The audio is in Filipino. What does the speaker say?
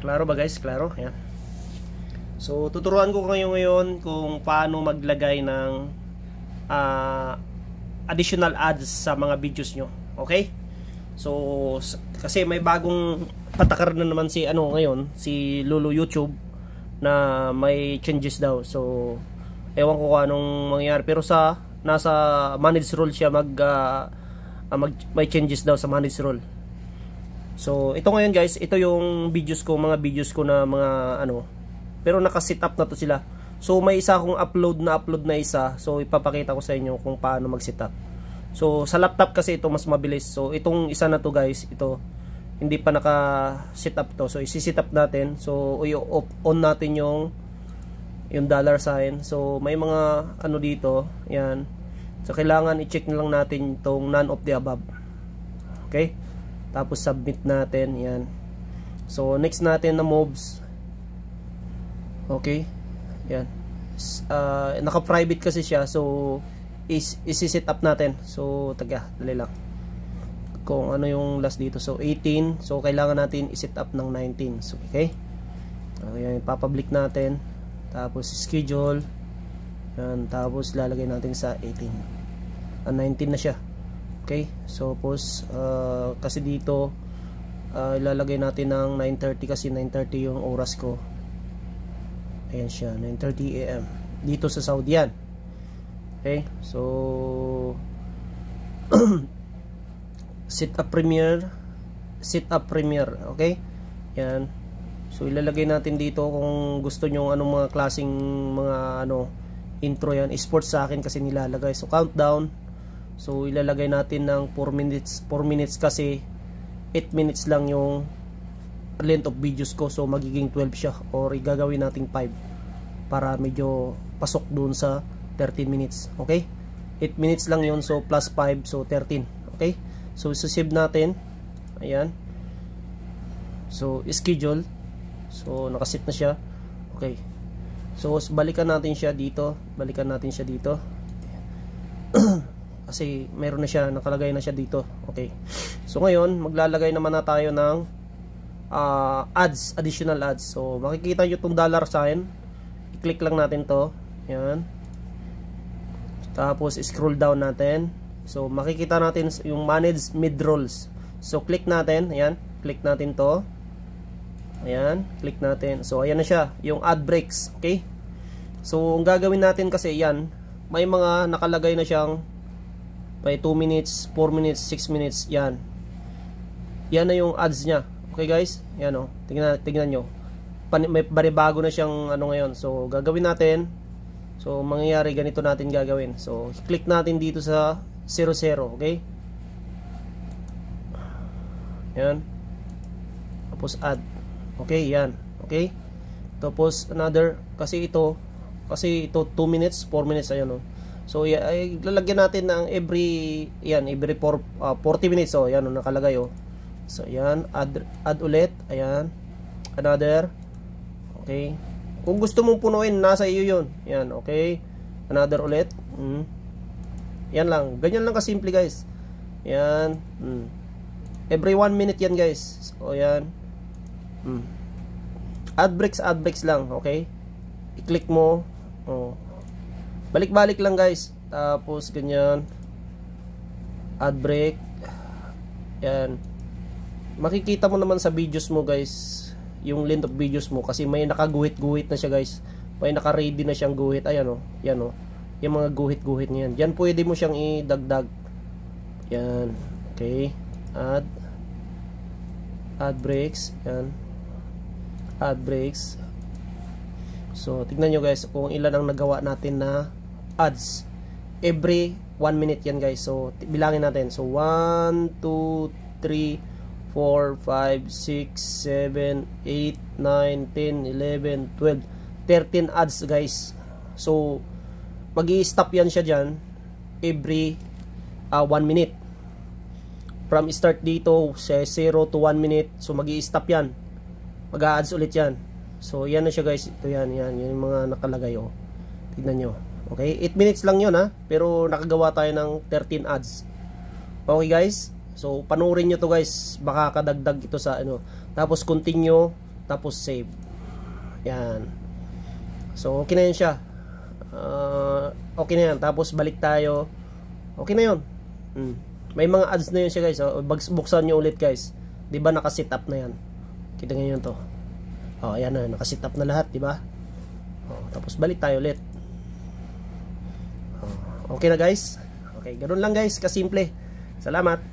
Klaro ba guys? Klaro? Yan. So, tuturuan ko kayo ngayon kung paano maglagay ng additional ads sa mga videos nyo. Okay? So, kasi may bagong patakar na naman si ngayon, si Lulu YouTube na may changes daw. So, ewan ko kung anong mangyayari. Pero nasa managed role siya may changes daw sa managed role. So, ito ngayon guys, ito yung mga videos ko na mga pero naka-set up na to sila. So, may isa akong upload na isa. So, ipapakita ko sa inyo kung paano mag-set up. So, sa laptop kasi ito mas mabilis. So, itong isa na to guys, ito hindi pa naka-set up to. So, isi-set up natin. So, on natin yung dollar sign. So, may mga dito, yan. So, kailangan i-check na lang natin itong none of the above. Okay? Tapos submit natin, yan. So, next natin na mobs. Okay? Yan. Naka-private kasi siya. So, isi-set up natin. So, dali lang. Kung ano yung last dito. So, 18. So, kailangan natin i-set up ng 19. So, okay? Ayan, ipapublic natin. Tapos, schedule. Yan. Tapos, lalagay natin sa 18. 19 na siya. Okay, so suppose kasi dito ilalagay natin ng 9:30 kasi 9:30 yung oras ko. Ayan siya, 9:30 AM dito sa Saudi yan. Okay, so set up premiere. Okay, yan. So ilalagay natin dito kung gusto nyo anong mga klaseng mga intro yan. Sports sa akin kasi nilalagay. So countdown. So ilalagay natin ng 4 minutes kasi 8 minutes lang yung length of videos ko. So magiging 12 siya or igagawin nating 5 para medyo pasok dun sa 13 minutes. Okay? 8 minutes lang yun. So plus 5. So 13. Okay? So save natin. Ayan. So schedule. So nakaset na siya. Okay. So balikan natin siya dito. Kasi meron na siya, nakalagay na siya dito. Okay. So ngayon, maglalagay naman na tayo ng additional ads. So makikita nyo itong dollar sign. I-click lang natin to. Yan. Tapos scroll down natin. So makikita natin yung manage mid-rolls. So click natin. Ayan. Click natin to. Ayan. Click natin. So ayan na siya. Yung ad breaks. Okay. So ang gagawin natin kasi yan, may mga nakalagay na siyang may 2 minutes, 4 minutes, 6 minutes, yan. Yan na yung ads niya. Okay guys? Yan o. Tingnan nyo. May baribago na siyang ngayon. So, gagawin natin. So, mangyayari ganito natin gagawin. So, click natin dito sa 00. Okay? Yan. Tapos add. Okay, yan. Okay? Tapos another. Kasi ito 2 minutes, 4 minutes, ayan o. So lalagyan natin ng every 40 minutes. So yan nakalagay oh. So yan, add ulit. Ayan. Another. Okay. Kung gusto mong punuin, nasa iyo 'yun. Yan, okay. Another ulit. Yan lang. Ganyan lang kasimple, guys. Yan. Every 1 minute yan, guys. So yan. Ad breaks lang, okay? I-click mo. Oh. Balik-balik lang guys. Tapos ganyan. Ad break. Yan. Makikita mo naman sa videos mo guys, yung length of videos mo kasi may nakaguhit-guhit na siya guys. May naka-ready na siyang guhit. Ayan oh. Yan oh. Yung mga guhit-guhit niyan. Yan pwede mo siyang idagdag. Yan. Okay. Ad breaks. Yan. Ad breaks. So tignan nyo guys kung ilan ang nagawa natin na ads every 1 minute yan guys. So bilangin natin. So 1, 2, 3, 4, 5, 6, 7, 8, 9, 10, 11, 12, 13 ads guys. So magi-stop yan siya dyan every 1 minute. From start dito sa 0 to 1 minute. So magi-stop yan. Mag-a-ads ulit yan. So yan na siya guys. Ito yan yung mga nakalagay oh. Tignan nyo. Okay, 8 minutes lang yun ha. Pero nakagawa tayo ng 13 ads. Okay guys. So panoorin nyo to guys. Baka kadagdag ito sa Tapos continue. tapos save. Yan. So okay na yun siya. Okay na yan. Tapos balik tayo. Okay na yun. May mga ads na yun siya guys. So, buksan nyo ulit guys. Diba nakasit up na yan. Kita nyo yun to. Ayan na. Nakasit up na lahat. Diba? Tapos balik tayo ulit. Okay na guys. Okay. Ganun lang guys. Kasimple. Salamat.